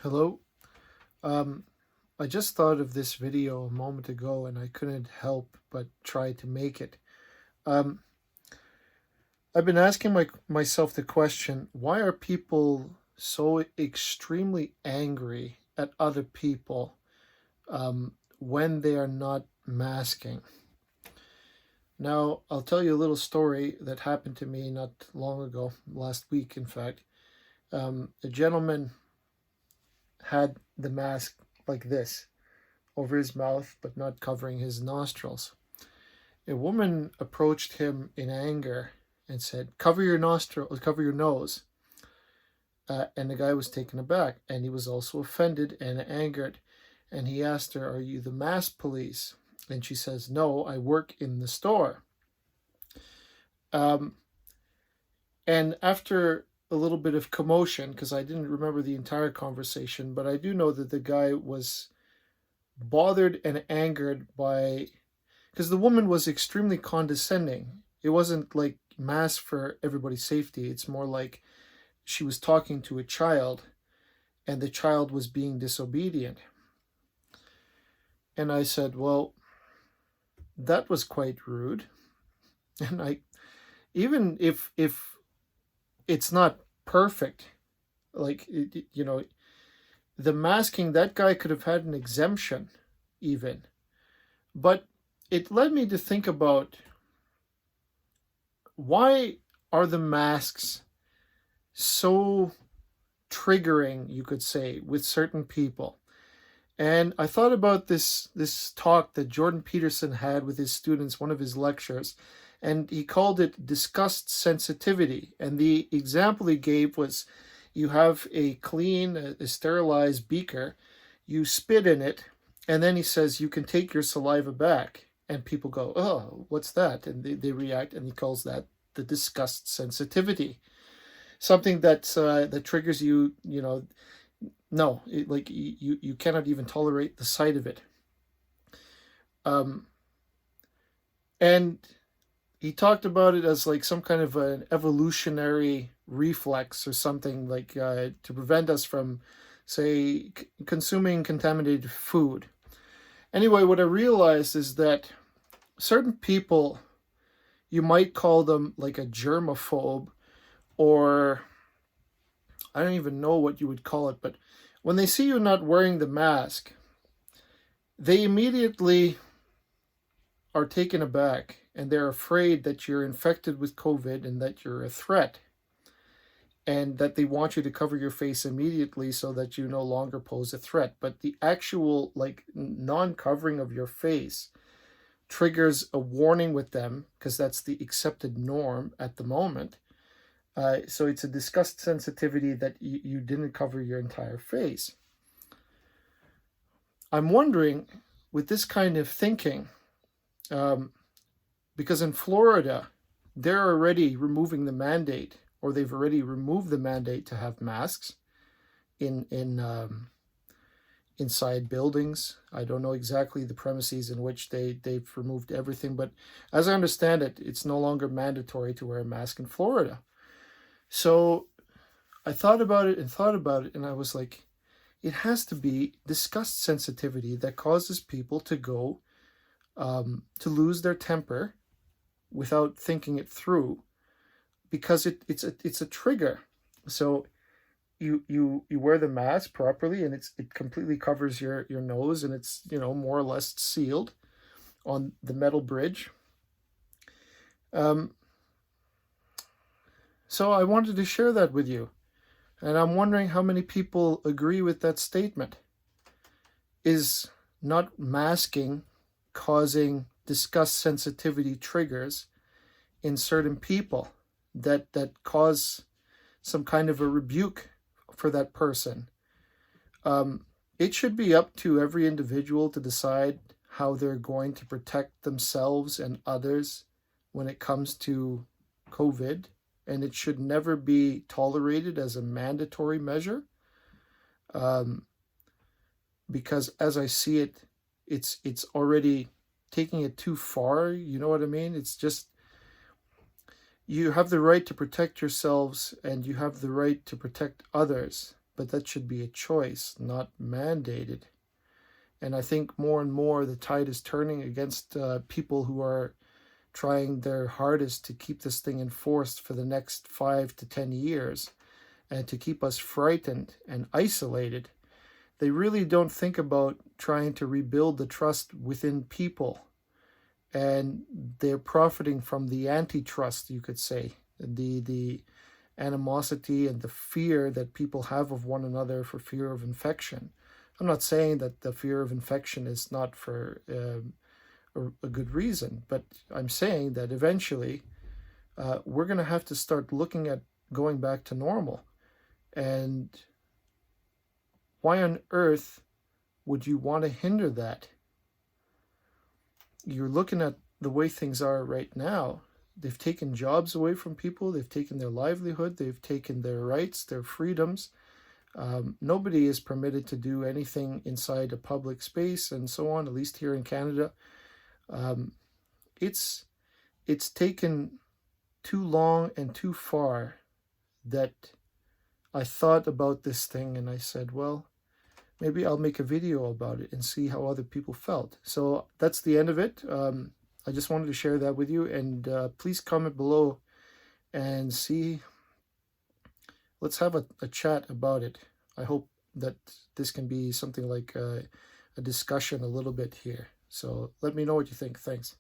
Hello. Um, I just thought of this video a moment ago and I couldn't help but try to make it. Um, I've been asking myself the question, why are people so extremely angry at other people when they are not masking? Now, I'll tell you a little story that happened to me not long ago, last week, in fact. A gentleman had the mask like this over his mouth, but not covering his nostrils. A woman approached him in anger and said, "Cover your nostrils, cover your nose." And the guy was taken aback, and he was also offended and angered. And he asked her, "Are you the mask police?" And she says, "No, I work in the store." Um, and after a little bit of commotion, because I didn't remember the entire conversation, but I do know that the guy was bothered and angered by, because the woman was extremely condescending. It wasn't like mass for everybody's safety. It's more like she was talking to a child and the child was being disobedient. And I said, "Well, that was quite rude." And I, even if it's not perfect, like the masking, that guy could have had an exemption even. But it led me to think about, why are the masks so triggering, you could say, with certain people? And I thought about this talk that Jordan Peterson had with his students, one of his lectures, and he called it disgust sensitivity. And the example he gave was, you have a clean, a sterilized beaker, you spit in it, and then he says you can take your saliva back. And people go, "Oh, what's that?" And they react, and he calls that the disgust sensitivity. Something that triggers you, no, like you cannot even tolerate the sight of it. Um, and he talked about it as like some kind of an evolutionary reflex or something, like to prevent us from, say, consuming contaminated food. Anyway, what I realized is that certain people, you might call them like a germaphobe, or I don't even know what you would call it, but when they see you not wearing the mask, they immediately are taken aback and they're afraid that you're infected with COVID and that you're a threat, and that they want you to cover your face immediately so that you no longer pose a threat. But the actual like non-covering of your face triggers a warning with them, because that's the accepted norm at the moment. So it's a disgust sensitivity that you didn't cover your entire face. I'm wondering, with this kind of thinking, um, because in Florida, they're already removing the mandate, or they've already removed the mandate to have masks in inside buildings. I don't know exactly the premises in which they've removed everything, but as I understand it, it's no longer mandatory to wear a mask in Florida. So I thought about it and thought about it, and I was like, it has to be disgust sensitivity that causes people to go to lose their temper without thinking it through, because it's a trigger. So you wear the mask properly, and it completely covers your nose, and it's more or less sealed on the metal bridge. Um, so I wanted to share that with you, and I'm wondering how many people agree with that statement. Is not masking causing disgust sensitivity triggers in certain people that cause some kind of a rebuke for that person? It should be up to every individual to decide how they're going to protect themselves and others when it comes to COVID, and it should never be tolerated as a mandatory measure. Um, because as I see it, it's already taking it too far. You know what I mean? It's just, you have the right to protect yourselves and you have the right to protect others, but that should be a choice, not mandated. And I think more and more the tide is turning against people who are trying their hardest to keep this thing enforced for the next 5 to 10 years and to keep us frightened and isolated. They really don't think about trying to rebuild the trust within people. And they're profiting from the antitrust, you could say, the animosity and the fear that people have of one another for fear of infection. I'm not saying that the fear of infection is not for a good reason, but I'm saying that eventually we're going to have to start looking at going back to normal. And why on earth would you want to hinder that? You're looking at the way things are right now. They've taken jobs away from people. They've taken their livelihood. They've taken their rights, their freedoms. Nobody is permitted to do anything inside a public space and so on, at least here in Canada. It's taken too long and too far that I thought about this thing and I said, well, maybe I'll make a video about it and see how other people felt. So that's the end of it. I just wanted to share that with you, and please comment below and see. Let's have a chat about it. I hope that this can be something like a discussion a little bit here. So let me know what you think. Thanks.